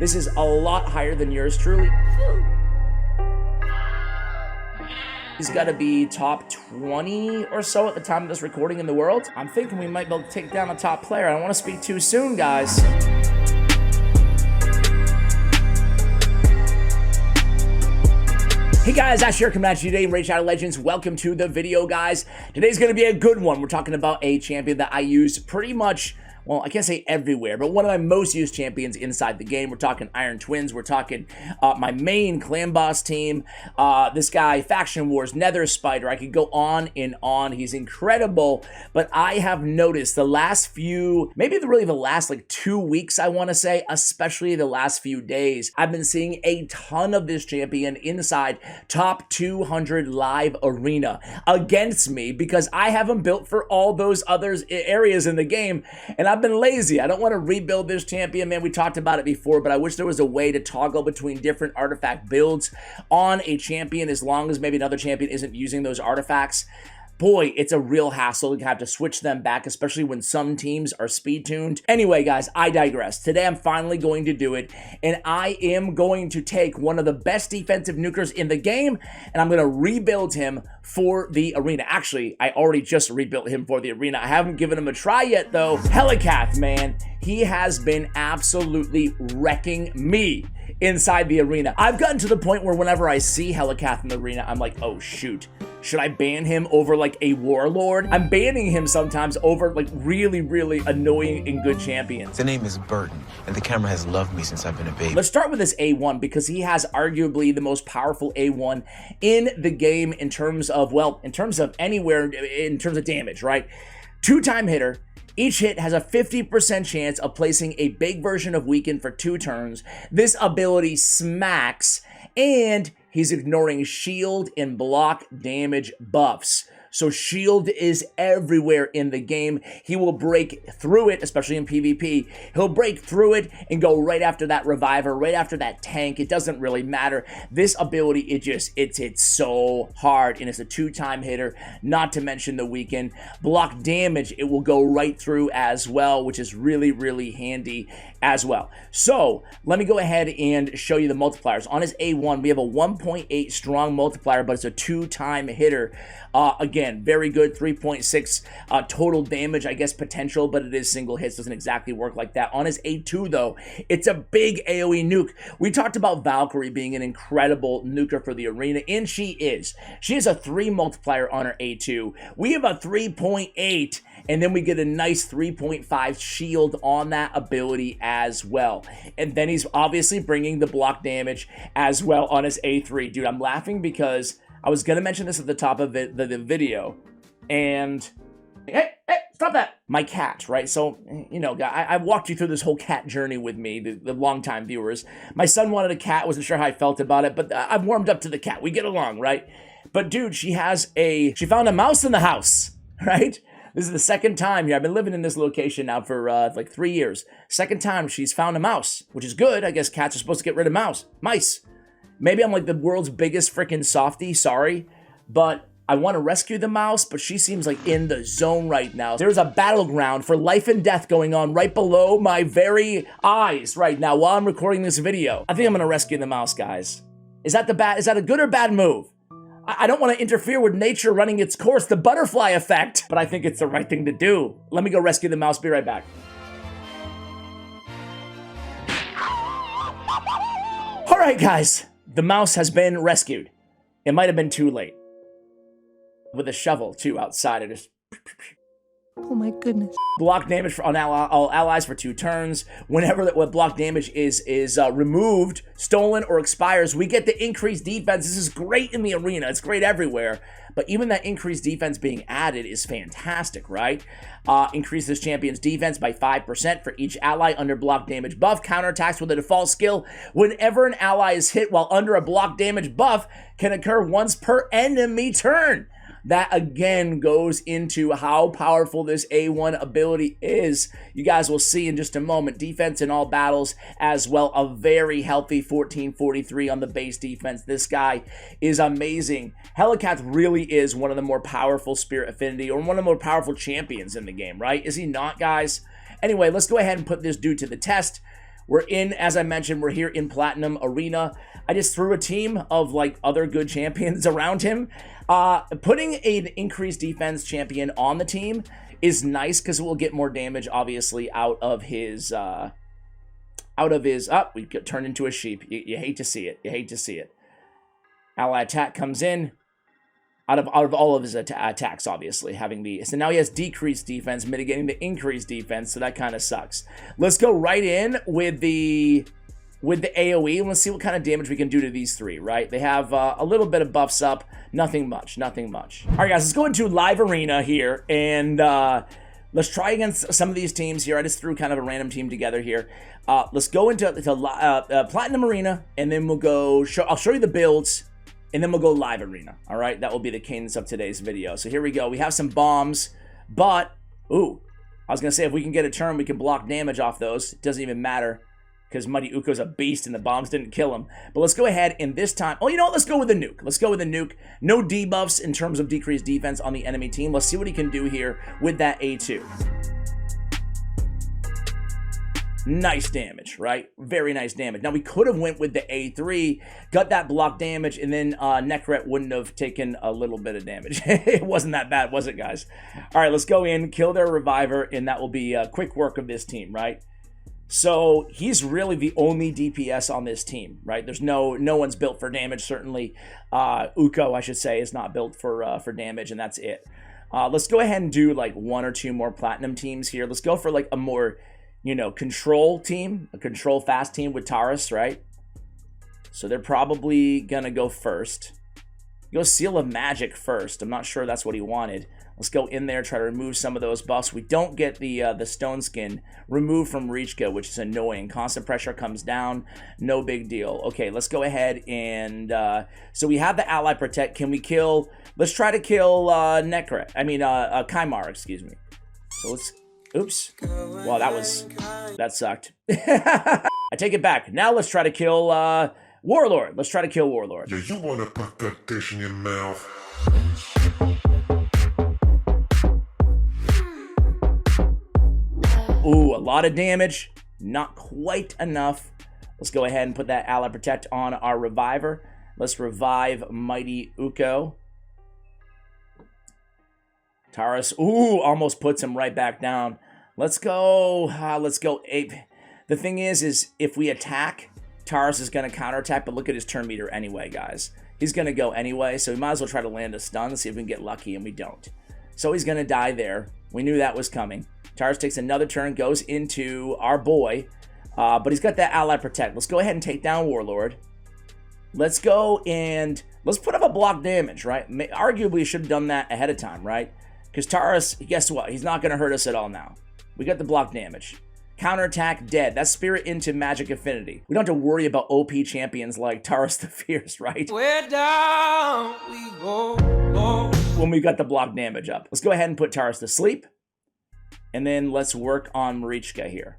This is a lot higher than yours truly. He's got to be top 20 or so at the time of this recording in the world. I'm thinking we might be able to take down a top player. I don't want to speak too soon, guys. Hey guys, Ash here coming at you today in Raid Shadow Legends. Welcome to the video, guys. Today's going to be a good one. We're talking about a champion that I use pretty much, well, I can't say everywhere, but one of my most used champions inside the game. We're talking Iron Twins. We're talking my main clan boss team. This guy, Faction Wars, Nether Spider. I could go on and on. He's incredible, but I have noticed the last few, maybe really the last like 2 weeks, I want to say, especially the last few days, I've been seeing a ton of this champion inside top 200 live arena against me because I haven't built for all those other areas in the game, and I've been lazy. I don't want to rebuild this champion, man. We talked about it before, but I wish there was a way to toggle between different artifact builds on a champion as long as maybe another champion isn't using those artifacts. Boy, it's a real hassle to have to switch them back, especially when some teams are speed tuned. Anyway, guys, I digress. Today, I'm finally going to do it, and I am going to take one of the best defensive nukers in the game, and I'm going to rebuild him for the arena. Actually, I already just rebuilt him for the arena. I haven't given him a try yet, though. Helicath, man, he has been absolutely wrecking me inside the arena. I've gotten to the point where whenever I see Helicath in the arena, I'm like, oh, shoot. Should I ban him over like a warlord? I'm banning him sometimes over like really annoying and good champions. The name is Burton, and the camera has loved me since I've been a baby. Let's start with this A1 because he has arguably the most powerful A1 in the game in terms of, well, in terms of anywhere, in terms of damage, right? Two-time hitter. Each hit has a 50% chance of placing a big version of Weaken for 2 turns. This ability smacks, and he's ignoring shield and block damage buffs. So shield is everywhere in the game. He will break through it, especially in PvP. He'll break through it and go right after that reviver, right after that tank. It doesn't really matter. This ability, it hits so hard, and it's a 2-time hitter, not to mention the weaken. Block damage, it will go right through as well, which is really handy as well. So let me go ahead and show you the multipliers. On his A1, we have a 1.8 strong multiplier, but it's a 2-time hitter. Again, very good, 3.6 total damage, I guess, potential, but it is single hits, doesn't exactly work like that. On his A2, though, it's a big AoE nuke. We talked about Valkyrie being an incredible nuker for the arena, and she is. She has a 3 multiplier on her A2. We have a 3.8, and then we get a nice 3.5 shield on that ability as well. And then he's obviously bringing the block damage as well on his A3. Dude, I'm laughing because I was going to mention this at the top of the video, and hey, stop that. My cat, right? So, you know, I walked you through this whole cat journey with me, the longtime viewers. My son wanted a cat, wasn't sure how I felt about it, but I've warmed up to the cat. We get along, right? But dude, she found a mouse in the house, right? This is the second time here. I've been living in this location now for like 3 years. Second time she's found a mouse, which is good. I guess cats are supposed to get rid of mice. Maybe I'm like the world's biggest freaking softie, sorry, but I want to rescue the mouse, but she seems like in the zone right now. There's a battleground for life and death going on right below my very eyes right now while I'm recording this video. I think I'm going to rescue the mouse, guys. Is that a good or bad move? I don't want to interfere with nature running its course, the butterfly effect, but I think it's the right thing to do. Let me go rescue the mouse, be right back. All right, guys. The mouse has been rescued. It might have been too late. With a shovel, too, outside. I just... Oh my goodness. Block damage on all allies for 2 turns. Whenever block damage is removed, stolen, or expires, we get the increased defense. This is great in the arena. It's great everywhere. But even that increased defense being added is fantastic, right? Increase this champion's defense by 5% for each ally under block damage buff. Counterattacks with a default skill. Whenever an ally is hit while under a block damage buff, can occur once per enemy turn. That again goes into how powerful this A1 ability is. You guys will see in just a moment. Defense in all battles as well. A very healthy 1443 on the base defense. This guy is amazing. Helicath really is one of the more powerful Spirit Affinity, or one of the more powerful champions in the game, right? Is he not, guys? Anyway, let's go ahead and put this dude to the test. We're in, as I mentioned, we're here in Platinum Arena. I just threw a team of like other good champions around him. Putting an increased defense champion on the team is nice because it will get more damage, obviously, out of his, we get turned into a sheep. You hate to see it. You hate to see it. Ally attack comes in. Out of all of his attacks, obviously, having the... So now he has decreased defense, mitigating the increased defense, so that kind of sucks. Let's go right in with the AoE, and let's see what kind of damage we can do to these three, right? They have a little bit of buffs up. Nothing much, nothing much. All right, guys, let's go into live arena here, and let's try against some of these teams here. I just threw kind of a random team together here. Let's go into Platinum Arena, and then we'll go... I'll show you the builds, and then we'll go live arena, all right? That will be the cadence of today's video. So here we go. We have some bombs, but, ooh, I was going to say if we can get a turn, we can block damage off those. It doesn't even matter because Mighty Uko's a beast and the bombs didn't kill him. But let's go ahead and this time, oh, you know what? Let's go with the nuke. Let's go with the nuke. No debuffs in terms of decreased defense on the enemy team. Let's see what he can do here with that A2. Nice damage, right? Very nice damage. Now, we could have went with the A3, got that block damage, and then Necret wouldn't have taken a little bit of damage. It wasn't that bad, was it, guys? All right, let's go in, kill their Reviver, and that will be quick work of this team, right? So, he's really the only DPS on this team, right? There's no one's built for damage, certainly. Uko, I should say, is not built for damage, and that's it. Let's go ahead and do, like, 1 or 2 more Platinum teams here. Let's go for, like, a more... you know, control team, a control fast team with Taurus, right? So they're probably gonna go first. Go Seal of Magic first. I'm not sure that's what he wanted. Let's go in there, try to remove some of those buffs. We don't get the stone skin removed from Helicath, which is annoying. Constant pressure comes down, no big deal. Okay, let's go ahead and so we have the ally protect. Can we kill? Let's try to kill Necret. I mean Kymar, excuse me. So let's. Oops. Wow, that sucked. I take it back. Now let's try to kill Warlord. Let's try to kill Warlord. Yeah, you wanna put that dish in your mouth. Ooh, a lot of damage. Not quite enough. Let's go ahead and put that Ally Protect on our Reviver. Let's revive Mighty Uko. Taurus, ooh, almost puts him right back down. Let's go ape. The thing is if we attack, Taurus is going to counterattack, but look at his turn meter anyway, guys. He's going to go anyway, so we might as well try to land a stun, see if we can get lucky, and we don't. So he's going to die there. We knew that was coming. Taurus takes another turn, goes into our boy, but he's got that Ally Protect. Let's go ahead and take down Warlord. Let's go and let's put up a block damage, right? Arguably, should have done that ahead of time, right? Because Taurus, guess what? He's not going to hurt us at all now. We got the block damage. Counterattack, dead. That's Spirit into Magic Affinity. We don't have to worry about OP champions like Taurus the Fierce, right? Where down we go. When we got the block damage up. Let's go ahead and put Taurus to sleep. And then let's work on Marichka here.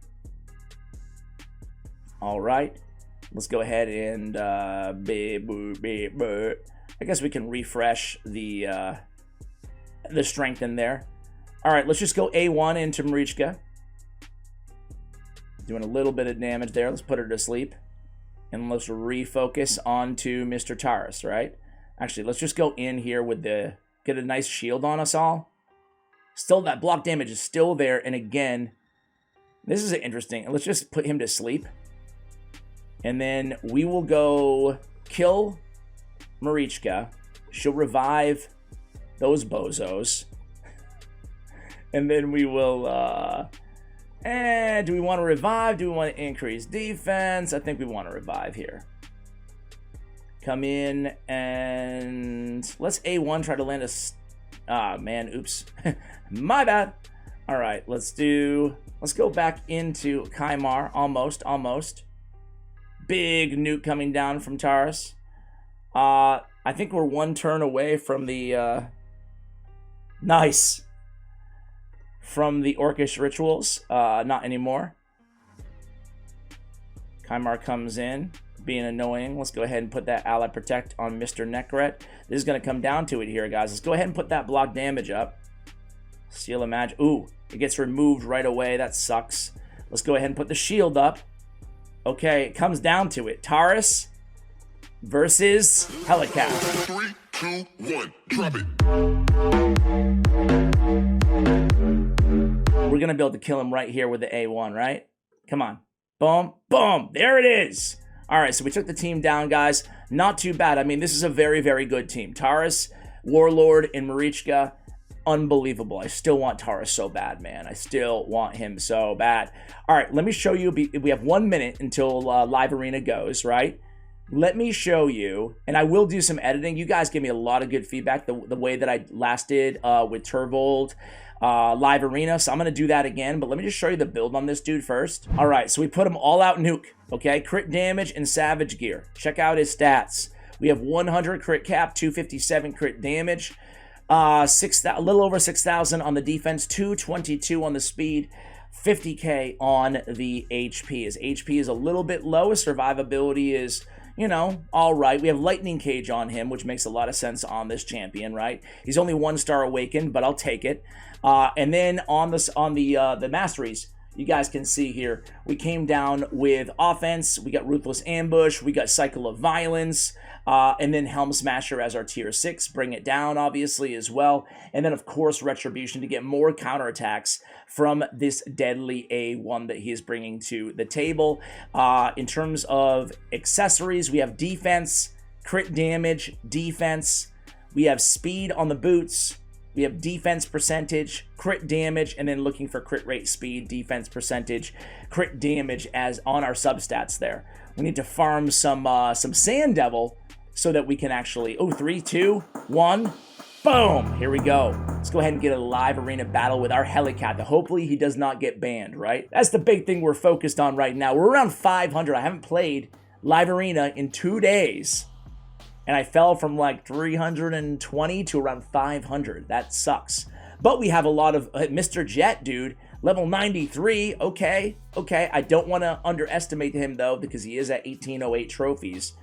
All right. Let's go ahead and... I guess we can refresh the strength in there. All right, let's just go A1 into Marichka. Doing a little bit of damage there. Let's put her to sleep. And let's refocus onto Mr. Taurus, right? Actually, let's just go in here with the... Get a nice shield on us all. Still, that block damage is still there. And again, this is interesting. Let's just put him to sleep. And then we will go kill Marichka. She'll revive those bozos. And then we will, do we want to revive? Do we want to increase defense? I think we want to revive here. Come in and let's A1 try to land a, man, oops. My bad. All right, let's go back into Kymar, almost. Big nuke coming down from Taurus. I think we're 1 turn away from the, nice. From the Orcish rituals. Not anymore. Kymar comes in, being annoying. Let's go ahead and put that Ally Protect on Mr. Necret. This is going to come down to it here, guys. Let's go ahead and put that block damage up. Seal of Magic. Ooh, it gets removed right away. That sucks. Let's go ahead and put the shield up. Okay, it comes down to it. Taurus versus Helicath. 3, 2, 1, drop it. We're going to be able to kill him right here with the A1, right? Come on. Boom, boom. There it is. All right, so we took the team down, guys. Not too bad. I mean, this is a very, very good team. Taurus, Warlord, and Marichka. Unbelievable. I still want Taurus so bad, man. I still want him so bad. All right, let me show you. We have 1 minute until live arena goes, right? Let me show you, and I will do some editing. You guys give me a lot of good feedback the way that I last did with Turvold live arena, so I'm going to do that again, but let me just show you the build on this dude first. All right, so we put him all out nuke, okay? Crit damage and savage gear. Check out his stats. We have 100 crit cap, 257 crit damage, a little over 6,000 on the defense, 222 on the speed, 50k on the HP. His HP is a little bit low. His survivability is, you know, all right. We have lightning cage on him, which makes a lot of sense on this champion, right? He's only 1-star awakened, but I'll take it. And then on the masteries, you guys can see here, we came down with offense. We got ruthless ambush. We got cycle of violence. And then Helm Smasher as our tier 6, bring it down obviously as well. And then of course Retribution to get more counterattacks from this deadly A1 that he is bringing to the table. In terms of accessories, we have defense, crit damage, defense. We have speed on the boots. We have defense percentage, crit damage, and then looking for crit rate, speed, defense percentage, crit damage as on our substats there. We need to farm some Sand Devil so that we can actually, 3, 2, 1, boom, here we go. Let's go ahead and get a live arena battle with our Helicath. Hopefully he does not get banned, right? That's the big thing we're focused on right now. We're around 500. I haven't played live arena in 2 days, and I fell from like 320 to around 500. That sucks. But we have a lot of Mr. Jet, dude, level 93. Okay. I don't want to underestimate him though, because he is at 1808 trophies.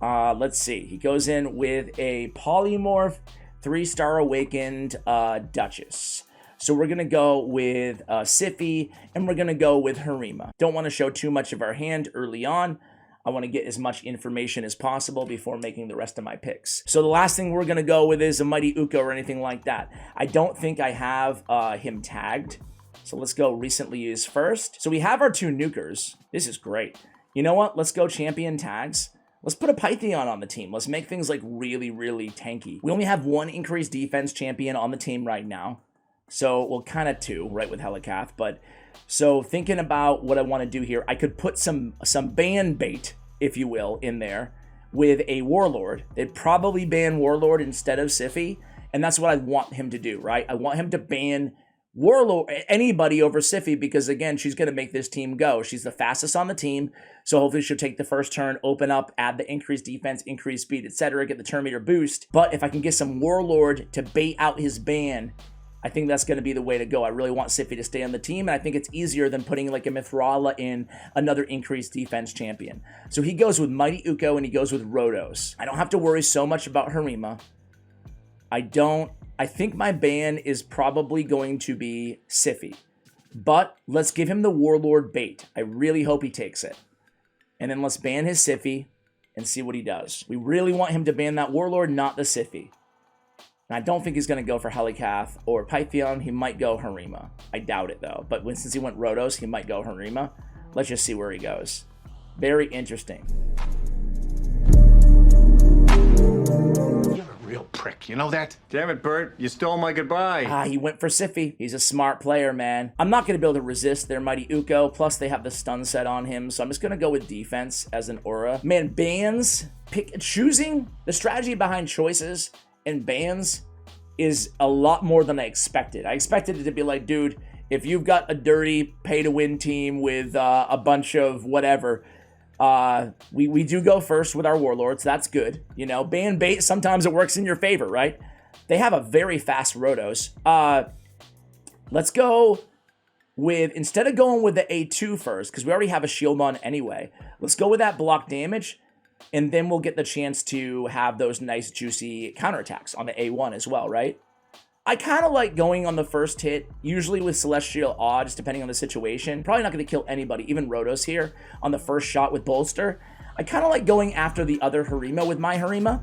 Let's see. He goes in with a polymorph, 3-star awakened Duchess. So we're going to go with Sify, and we're going to go with Harima. Don't want to show too much of our hand early on. I want to get as much information as possible before making the rest of my picks. So the last thing we're going to go with is a Mighty Uko or anything like that. I don't think I have him tagged. So let's go recently used first. So we have our 2 nukers. This is great. You know what? Let's go champion tags. Let's put a Pythion on the team. Let's make things like really, really tanky. We only have 1 increased defense champion on the team right now. So, well, kind of 2, right, with Helicath. But, so thinking about what I want to do here, I could put some ban bait, if you will, in there with a Warlord. They'd probably ban Warlord instead of Sify, and that's what I want him to do, right? I want him to ban Warlord, anybody over Sify, because again, she's going to make this team go. She's the fastest on the team, so hopefully she'll take the first turn, open up, add the increased defense, increased speed, etc., get the turn meter boost. But if I can get some Warlord to bait out his ban, I think that's going to be the way to go. I really want Sify to stay on the team, and I think it's easier than putting like a Mithrala in another increased defense champion. So he goes with Mighty Uko, and he goes with Rhodos. I don't have to worry so much about Harima. I think my ban is probably going to be Sify. But let's give him the Warlord bait. I really hope he takes it. And then let's ban his Sify and see what he does. We really want him to ban that Warlord, not the Sify. And I don't think he's going to go for Helicath or Pythion. He might go Harima. I doubt it, though. But since he went Rhodos, he might go Harima. Let's just see where he goes. Very interesting. You're a real prick, you know that? Damn it, Bert. You stole my goodbye. He went for Sify. He's a smart player, man. I'm not going to be able to resist their Mighty Uko. Plus, they have the stun set on him. So I'm just going to go with defense as an aura. Man, bans, choosing the strategy behind choices and bans is a lot more than I expected. I expected it to be like, dude, if you've got a dirty pay-to-win team with a bunch of whatever, we do go first with our Warlords. That's good. You know, ban bait, sometimes it works in your favor, right? They have a very fast Rhodos. Let's go with, instead of going with the A2 first, because we already have a shield on anyway, let's go with that block damage. And then we'll get the chance to have those nice, juicy counterattacks on the A1 as well, right? I kind of like going on the first hit, usually with Celestial Awe, just depending on the situation. Probably not going to kill anybody, even Rotos here, on the first shot with Bolster. I kind of like going after the other Harima with my Harima.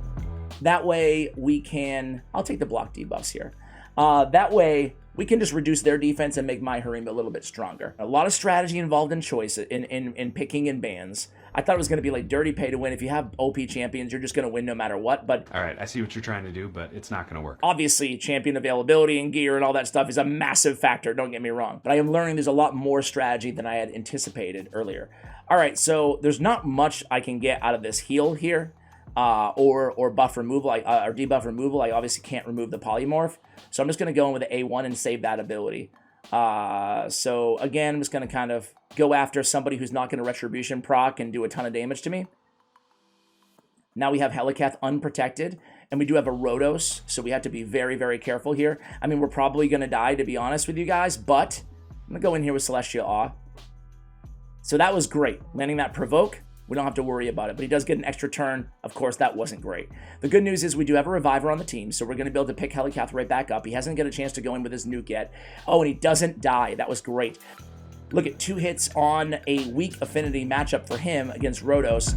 That way we can... I'll take the block debuffs here. That way we can just reduce their defense and make my Harima a little bit stronger. A lot of strategy involved in choice, in picking and bans. I thought it was going to be like dirty pay to win. If you have OP champions, you're just going to win no matter what. But all right, I see what you're trying to do, but it's not going to work. Obviously, champion availability and gear and all that stuff is a massive factor, don't get me wrong. But I am learning there's a lot more strategy than I had anticipated earlier. All right, so there's not much I can get out of this heal here. Or buff removal, or debuff removal. I obviously can't remove the polymorph. So I'm just going to go in with the A1 and save that ability. So again, I'm just going to kind of go after somebody who's not going to Retribution proc and do a ton of damage to me. Now we have Helicath unprotected, and we do have a Rotos, so we have to be very, very careful here. I mean, we're probably going to die, to be honest with you guys, but I'm going to go in here with Celestial Awe. So that was great. Landing that Provoke. We don't have to worry about it, but he does get an extra turn. Of course, that wasn't great. The good news is we do have a Reviver on the team, so we're going to be able to pick Helicath right back up. He hasn't got a chance to go in with his nuke yet. Oh, and he doesn't die. That was great. Look at 2 hits on a weak affinity matchup for him against Rotos.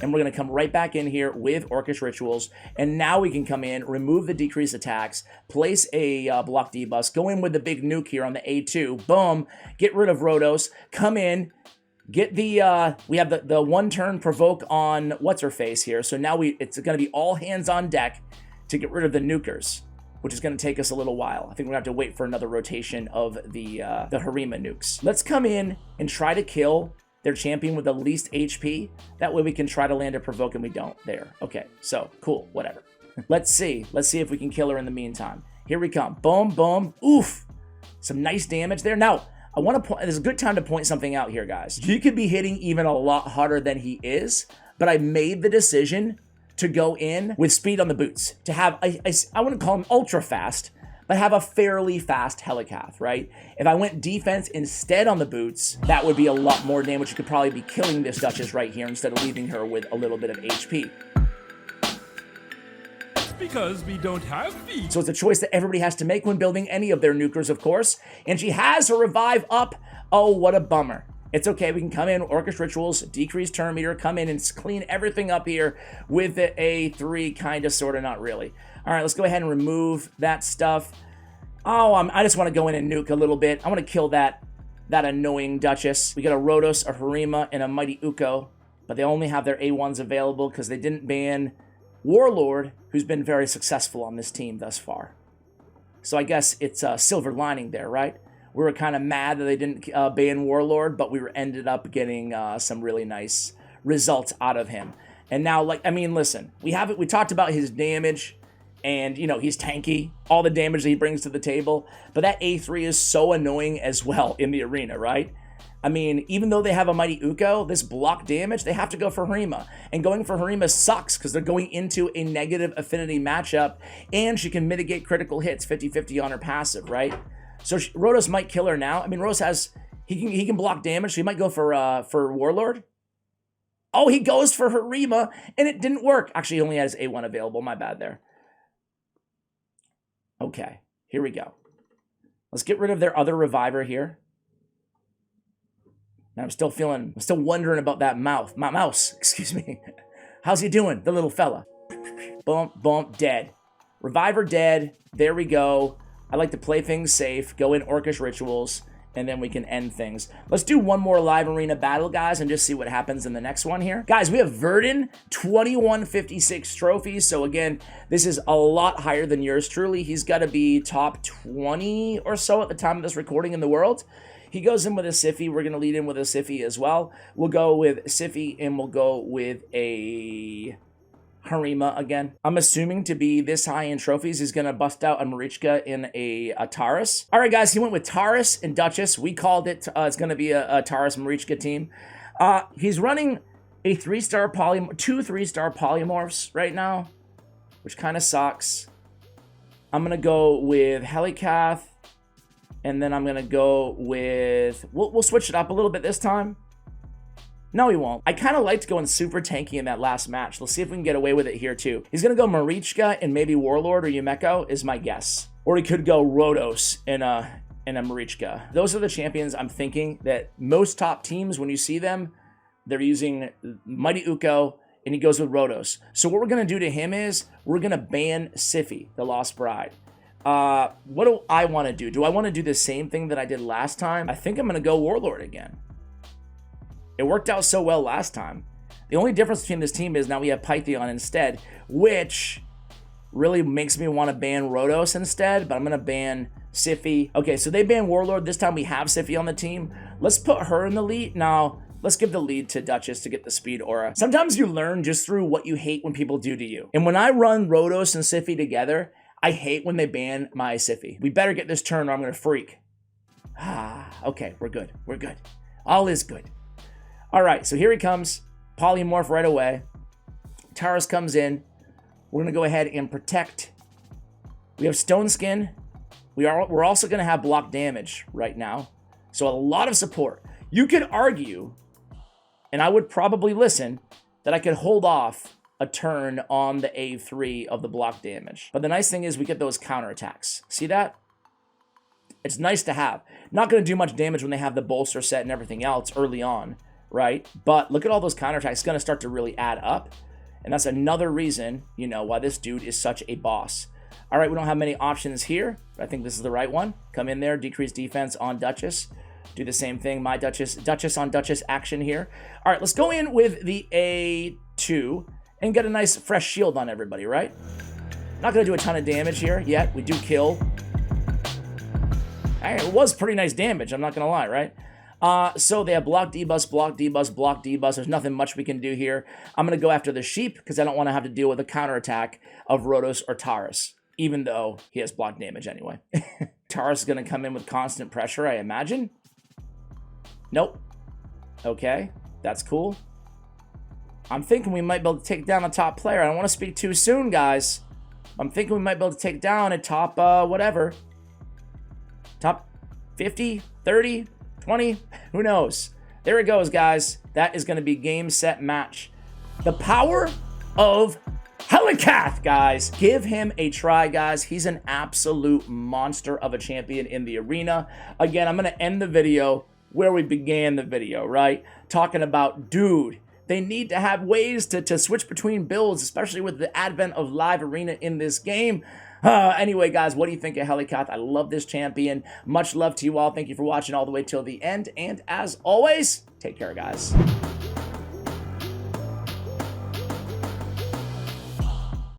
And we're going to come right back in here with Orcish Rituals. And now we can come in, remove the decreased attacks, place a block debuff, go in with the big nuke here on the A2. Boom. Get rid of Rotos. Come in. Get the, we have the 1-turn provoke on what's-her-face here. So now it's going to be all hands on deck to get rid of the nukers, which is going to take us a little while. I think we're going to have to wait for another rotation of the Harima nukes. Let's come in and try to kill their champion with the least HP. That way we can try to land a provoke and we don't. There. Okay, so cool, whatever. Let's see. Let's see if we can kill her in the meantime. Here we come. Boom, boom. Oof. Some nice damage there. Now, I want to point, there's a good time to point something out here, guys. He could be hitting even a lot harder than he is, but I made the decision to go in with speed on the boots, to have, I wouldn't call him ultra fast, but have a fairly fast Helicath, right? If I went defense instead on the boots, that would be a lot more damage. You could probably be killing this Duchess right here instead of leaving her with a little bit of HP. Because we don't have feet. So it's a choice that everybody has to make when building any of their nukers, of course. And she has her revive up. Oh, what a bummer. It's okay. We can come in, Orcish Rituals, decrease turn meter, come in and clean everything up here with the A3, kind of, sort of, not really. All right, let's go ahead and remove that stuff. Oh, I just want to go in and nuke a little bit. I want to kill that annoying Duchess. We got a Rotos, a Harima, and a Mighty Uko, but they only have their A1s available because they didn't ban Warlord, who's been very successful on this team thus far. So I guess it's a silver lining there, right? We were kind of mad that they didn't ban Warlord, but we ended up getting some really nice results out of him. And now, like, I mean, listen, we talked about his damage, and, you know, he's tanky, all the damage that he brings to the table, but that A3 is so annoying as well in the arena, right? I mean, even though they have a Mighty Uko, this block damage, they have to go for Harima. And going for Harima sucks because they're going into a negative affinity matchup, and she can mitigate critical hits 50-50 on her passive, right? So Rotos might kill her now. I mean, Rotos has, he can block damage, so he might go for Warlord. Oh, he goes for Harima, and it didn't work. Actually, he only has A1 available. My bad there. Okay, here we go. Let's get rid of their other Reviver here. And I'm still wondering about that mouse, excuse me. How's he doing, the little fella? Bump, bump, dead. Reviver dead, there we go. I like to play things safe, go in Orcish Rituals, and then we can end things. Let's do one more live arena battle, guys, and just see what happens in the next one here. Guys, we have Verdun, 2156 trophies, so again, this is a lot higher than yours truly. He's got to be top 20 or so at the time of this recording in the world. He goes in with a Siphi. We're going to lead in with a Siphi as well. We'll go with Siphi, and we'll go with a Harima again. I'm assuming to be this high in trophies, he's going to bust out a Marichka in a Taurus. All right, guys, he went with Taurus and Duchess. We called it. It's going to be a Taurus Marichka team. He's running a 3-star two 3-star polymorphs right now, which kind of sucks. I'm going to go with Helicath. And then I'm going to go with, we'll switch it up a little bit this time. No, he won't. I kind of liked going super tanky in that last match. Let's see if we can get away with it here, too. He's going to go Marichka and maybe Warlord or Yumeko is my guess. Or he could go Rhodos and a Marichka. Those are the champions I'm thinking that most top teams, when you see them, they're using Mighty Uko, and he goes with Rhodos. So what we're going to do to him is we're going to ban Sify, the Lost Bride. What do I want to do? Do I want to do the same thing that I did last time? I think I'm going to go Warlord again. It worked out so well last time. The only difference between this team is now we have Pythion instead, which really makes me want to ban Rhodos instead, but I'm going to ban Sify. Okay, so they ban Warlord. This time we have Sify on the team. Let's put her in the lead. Now, let's give the lead to Duchess to get the speed aura. Sometimes you learn just through what you hate when people do to you. And when I run Rhodos and Sify together, I hate when they ban my Sify. We better get this turn or I'm going to freak. Okay, we're good. We're good. All is good. All right, so here he comes. Polymorph right away. Taurus comes in. We're going to go ahead and protect. We have Stone Skin. We're also going to have block damage right now. So a lot of support. You could argue, and I would probably listen, that I could hold off a turn on the A3 of the block damage. But the nice thing is we get those counterattacks. See that? It's nice to have. Not going to do much damage when they have the bolster set and everything else early on, right? But look at all those counterattacks. It's going to start to really add up. And that's another reason, you know, why this dude is such a boss. All right, we don't have many options here. I think this is the right one. Come in there, decrease defense on Duchess. Do the same thing, my Duchess on Duchess action here. All right, let's go in with the A2 and get a nice fresh shield on everybody, right? Not going to do a ton of damage here yet. We do kill. It was pretty nice damage, I'm not going to lie, right? So they have block debuffs, block debuffs, block debuffs. There's nothing much we can do here. I'm going to go after the sheep because I don't want to have to deal with a counterattack of Rhodos or Taurus, even though he has block damage anyway. Taurus is going to come in with constant pressure, I imagine. Nope. Okay, that's cool. I'm thinking we might be able to take down a top player. I don't want to speak too soon, guys. I'm thinking we might be able to take down a top, whatever. Top 50, 30, 20, who knows? There it goes, guys. That is going to be game, set, match. The power of Helicath, guys. Give him a try, guys. He's an absolute monster of a champion in the arena. Again, I'm going to end the video where we began the video, right? Talking about, dude, they need to have ways to switch between builds, especially with the advent of live arena in this game. Anyway, guys, what do you think of Helicath? I love this champion. Much love to you all. Thank you for watching all the way till the end. And as always, take care, guys.